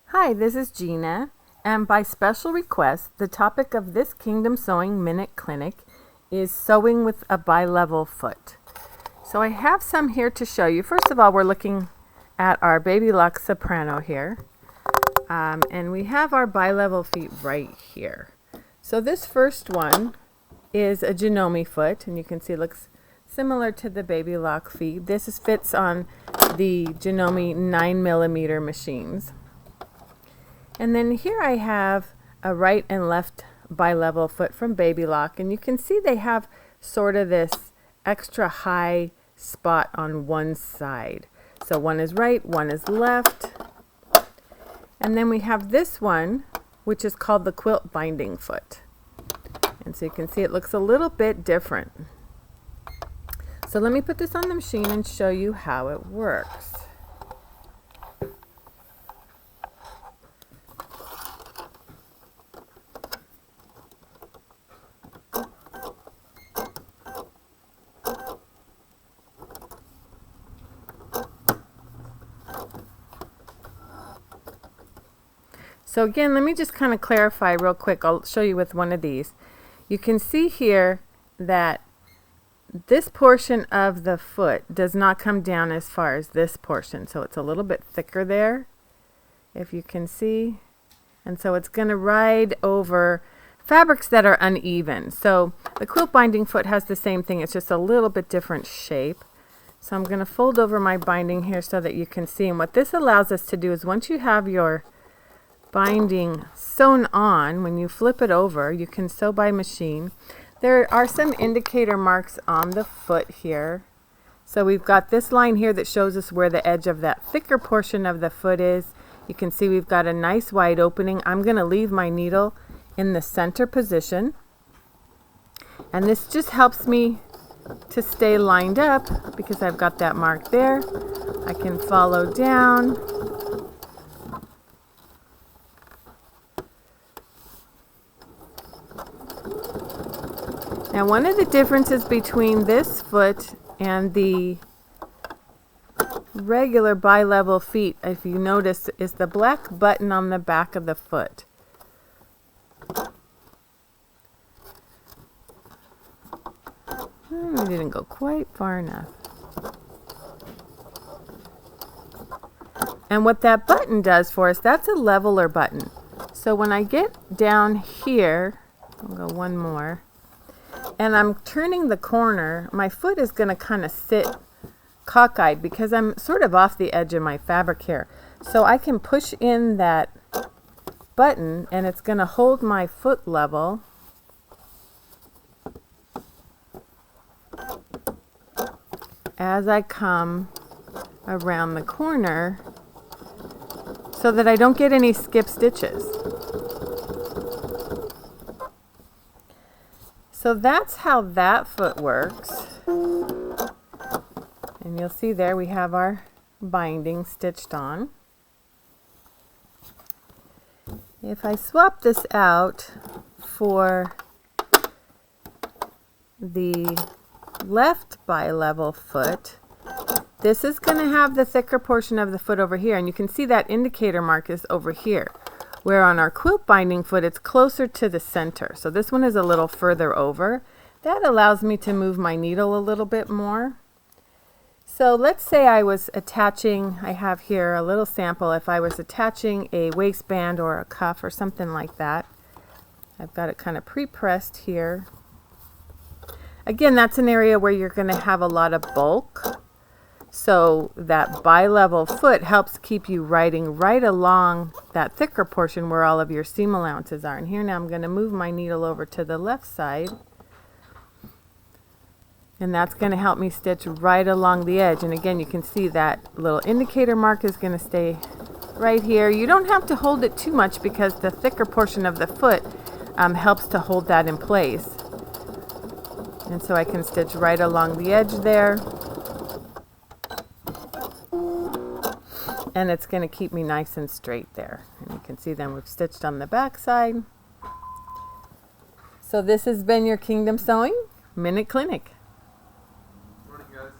Hi, this is Gina, and by special request, the topic of this Kingdom Sewing Minute Clinic is sewing with a bi-level foot. So I have some here to show you. First of all, we're looking at our Baby Lock Soprano here, and we have our bi-level feet right here. So this first one is a Janome foot, and you can see it looks similar to the Baby Lock feet. This fits on the Janome 9mm machines. And then here I have a right and left bi-level foot from Baby Lock, and you can see they have sort of this extra high spot on one side. So one is right, one is left. And then we have this one, which is called the quilt binding foot. And so you can see it looks a little bit different. So let me put this on the machine and show you how it works. So again, let me just kind of clarify real quick. I'll show you with one of these. You can see here that this portion of the foot does not come down as far as this portion. So it's a little bit thicker there, if you can see. And so it's going to ride over fabrics that are uneven. So the quilt binding foot has the same thing. It's just a little bit different shape. So I'm going to fold over my binding here so that you can see. And what this allows us to do is once you have your binding sewn on, when you flip it over, you can sew by machine. There are some indicator marks on the foot here. So we've got this line here that shows us where the edge of that thicker portion of the foot is. You can see we've got a nice wide opening. I'm going to leave my needle in the center position. And this just helps me to stay lined up because I've got that mark there. I can follow down. Now, one of the differences between this foot and the regular bi-level feet, if you notice, is the black button on the back of the foot. We didn't go quite far enough. And what that button does for us, that's a leveler button. So when I get down here, I'll go one more, and I'm turning the corner, my foot is going to kind of sit cockeyed because I'm sort of off the edge of my fabric here. So I can push in that button and it's going to hold my foot level. As I come around the corner so that I don't get any skip stitches. So that's how that foot works. And you'll see there we have our binding stitched on. If I swap this out for the left bi-level foot, this is going to have the thicker portion of the foot over here, and you can see that indicator mark is over here, where on our quilt binding foot it's closer to the center. So this one is a little further over. That allows me to move my needle a little bit more. So let's say I was attaching, I have here a little sample, if I was attaching a waistband or a cuff or something like that. I've got it kind of pre-pressed here. Again, that's an area where you're going to have a lot of bulk. So that bi-level foot helps keep you riding right along that thicker portion where all of your seam allowances are. And here now I'm going to move my needle over to the left side. And that's going to help me stitch right along the edge. And again, you can see that little indicator mark is going to stay right here. You don't have to hold it too much because the thicker portion of the foot helps to hold that in place. And so I can stitch right along the edge there. And it's going to keep me nice and straight there. And you can see then we've stitched on the back side. So this has been your Kingdom Sewing Minute Clinic.